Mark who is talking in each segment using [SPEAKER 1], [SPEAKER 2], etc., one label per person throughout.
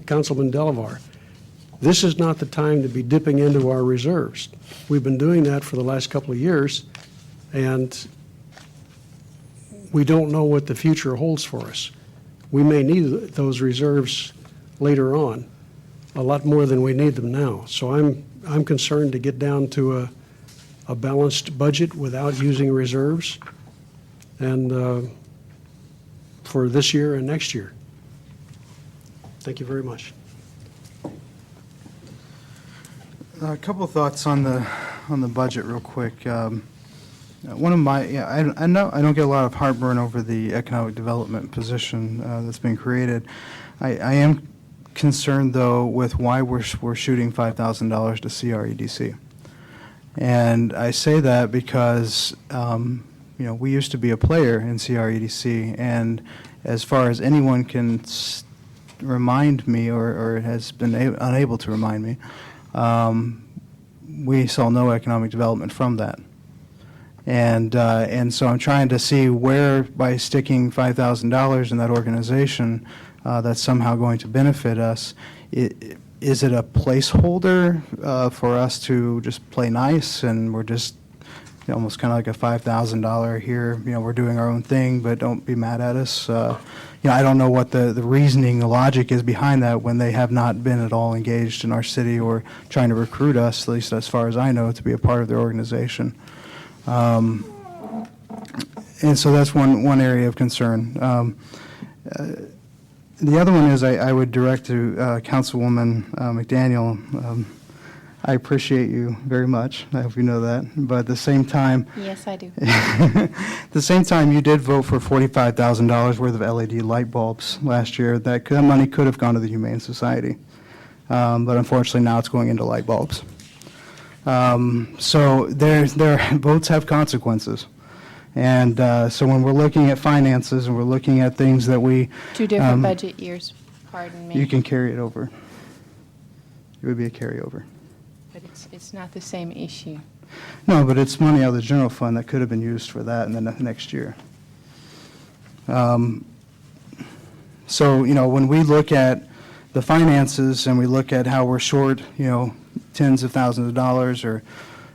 [SPEAKER 1] Councilman Delavar, this is not the time to be dipping into our reserves. We've been doing that for the last couple of years, and we don't know what the future holds for us. We may need those reserves later on, a lot more than we need them now. So I'm concerned to get down to a balanced budget without using reserves, and for this year and next year. Thank you very much.
[SPEAKER 2] A couple of thoughts on the budget real quick. One of my, I know I don't get a lot of heartburn over the economic development position that's been created. I am concerned, though, with why we're shooting $5,000 to CREDC. And I say that because, we used to be a player in CREDC, and as far as anyone can remind me or has been unable to remind me, we saw no economic development from that. And so I'm trying to see where, by sticking $5,000 in that organization, that's somehow going to benefit us. Is it a placeholder for us to just play nice, and we're just almost kind of like a $5,000 here, we're doing our own thing, but don't be mad at us. I don't know what the reasoning, the logic is behind that when they have not been at all engaged in our city or trying to recruit us, at least as far as I know, to be a part of their organization. And so that's one area of concern. The other one is I would direct to Councilwoman McDaniel. I appreciate you very much. I hope you know that. But at the same time,
[SPEAKER 3] yes, I do.
[SPEAKER 2] At the same time, you did vote for $45,000 worth of LED light bulbs last year. That money could have gone to the Humane Society, but unfortunately now it's going into light bulbs. So their votes have consequences. And so when we're looking at finances and we're looking at things that we...
[SPEAKER 3] Two different budget years, pardon me.
[SPEAKER 2] You can carry it over. It would be a carryover.
[SPEAKER 3] But it's not the same issue.
[SPEAKER 2] No, but it's money out of the general fund that could have been used for that in the next year. So, when we look at the finances and we look at how we're short, tens of thousands of dollars or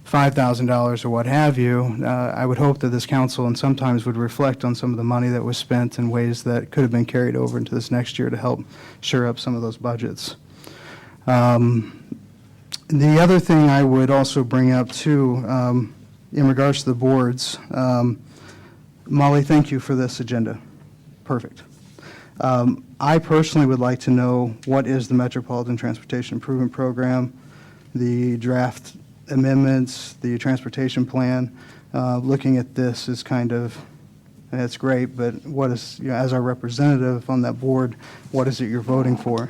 [SPEAKER 2] $5,000 or what have you, I would hope that this council and sometimes would reflect on some of the money that was spent in ways that could have been carried over into this next year to help shore up some of those budgets. The other thing I would also bring up too, in regards to the boards, Molly, thank you for this agenda. Perfect. I personally would like to know what is the Metropolitan Transportation Improvement Program, the draft amendments, the transportation plan. Looking at this is kind of, it's great, but what is, as our representative on that board, what is it you're voting for?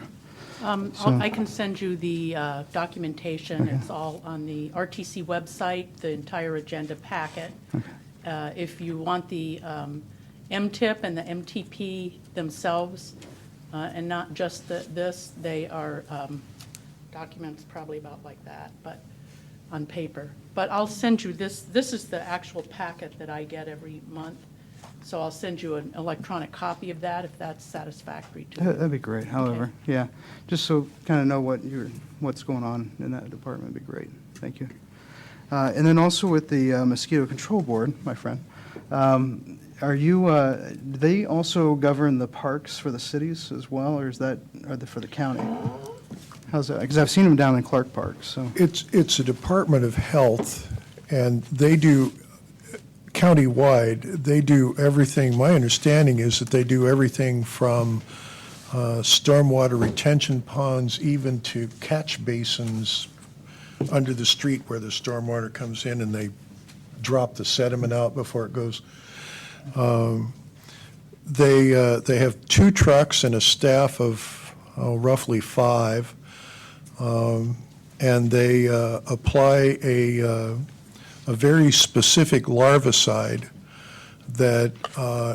[SPEAKER 4] I can send you the documentation. Okay. It's all on the RTC website, the entire agenda packet. Okay. If you want the MTIP and the MTP themselves, and not just this, they are documents probably about like that, but on paper. But I'll send you this. This is the actual packet that I get every month. So I'll send you an electronic copy of that if that's satisfactory to you.
[SPEAKER 2] That'd be great. However, okay. Yeah, just so kind of know what's going on in that department would be great. Thank you. And then also with the Mosquito Control Board, my friend, are you? Do they also govern the parks for the cities as well, or are they for the county? How's that? Because I've seen them down in Clark Park. So
[SPEAKER 5] it's a Department of Health, and they do. Countywide, they do everything. My understanding is that they do everything from stormwater retention ponds, even to catch basins under the street where the stormwater comes in, and they drop the sediment out before it goes. They have 2 trucks and a staff of roughly 5, and they apply a very specific larvicide that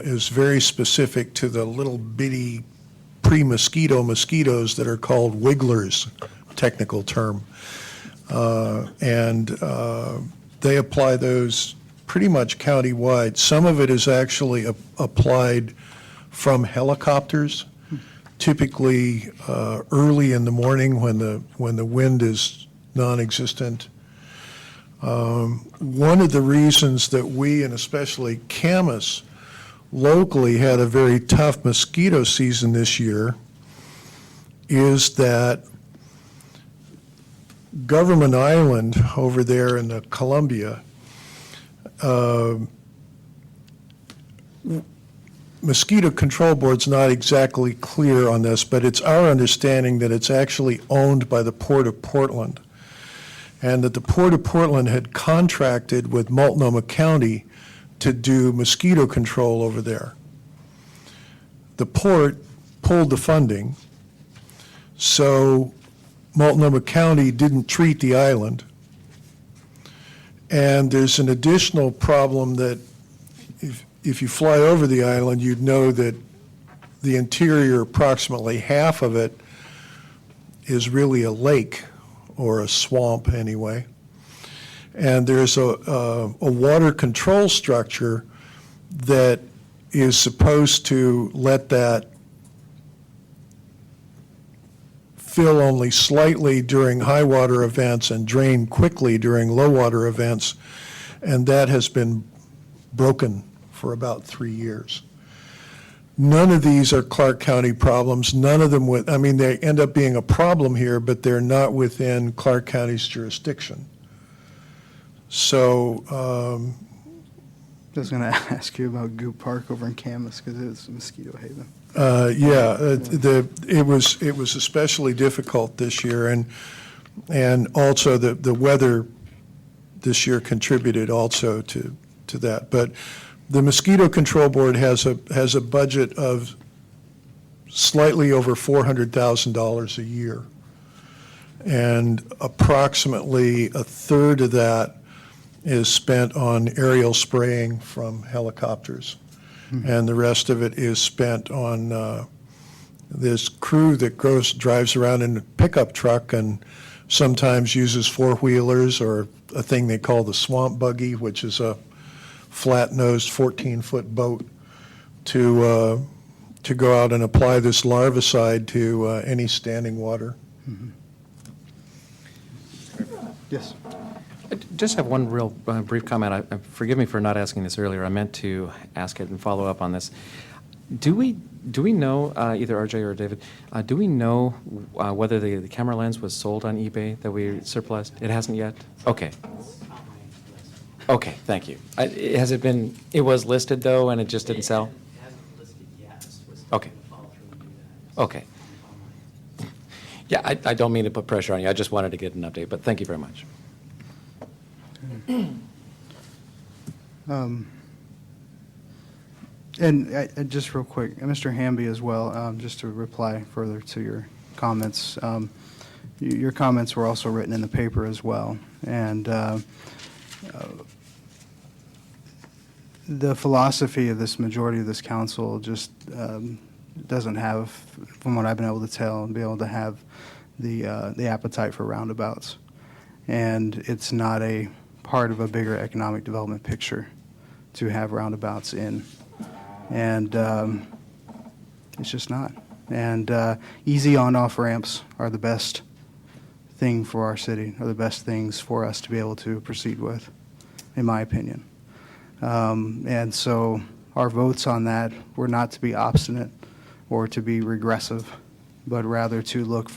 [SPEAKER 5] is very specific to the little bitty pre-mosquito mosquitoes that are called wigglers, technical term. And they apply those pretty much countywide. Some of it is actually applied from helicopters. typically early in the morning when the wind is non-existent. One of the reasons that we, and especially Camas, locally had a very tough mosquito season this year is that Government Island over there in the Columbia, Mosquito Control Board's not exactly clear on this, but it's our understanding that it's actually owned by the Port of Portland, and that the Port of Portland had contracted with Multnomah County to do mosquito control over there. The port pulled the funding, so Multnomah County didn't treat the island. And there's an additional problem that if you fly over the island, you'd know that the interior, approximately half of it, is really a lake or a swamp anyway. And there's a water control structure that is supposed to let that fill only slightly during high water events and drain quickly during low water events. And that has been broken for about 3 years. None of these are Clark County problems. None of them I mean, they end up being a problem here, but they're not within Clark County's jurisdiction. So,
[SPEAKER 2] I was going to ask you about Goop Park over in Camas because it's a mosquito haven.
[SPEAKER 5] it was especially difficult this year, and also the weather this year contributed also to that. But the Mosquito Control Board has a budget of slightly over $400,000 a year, and approximately a third of that is spent on aerial spraying from helicopters. And the rest of it is spent on this crew that drives around in a pickup truck and sometimes uses four-wheelers or a thing they call the swamp buggy, which is a flat-nosed 14-foot boat to go out and apply this larvicide to any standing water.
[SPEAKER 2] Yes.
[SPEAKER 6] I just have one real brief comment. Forgive me for not asking this earlier. I meant to ask it and follow up on this. Do we know, either RJ or David, do we know whether the camera lens was sold on eBay that we surplused? It hasn't yet? Okay. Okay, thank you. Has it been, it was listed though and it just didn't sell?
[SPEAKER 7] It hasn't listed yet.
[SPEAKER 6] Okay.
[SPEAKER 7] Follow through and do that.
[SPEAKER 6] Okay. Yeah, I don't mean to put pressure on you. I just wanted to get an update, but thank you very much.
[SPEAKER 2] And just real quick, Mr. Hamby as well, just to reply further to your comments. Your comments were also written in the paper as well. And the philosophy of this majority of this council just doesn't have, from what I've been able to tell, be able to have the appetite for roundabouts. And it's not a part of a bigger economic development picture to have roundabouts in. And it's just not. And easy on-off ramps are the best thing for our city, are the best things for us to be able to proceed with, in my opinion. And so our votes on that were not to be obstinate or to be regressive, but rather to look forward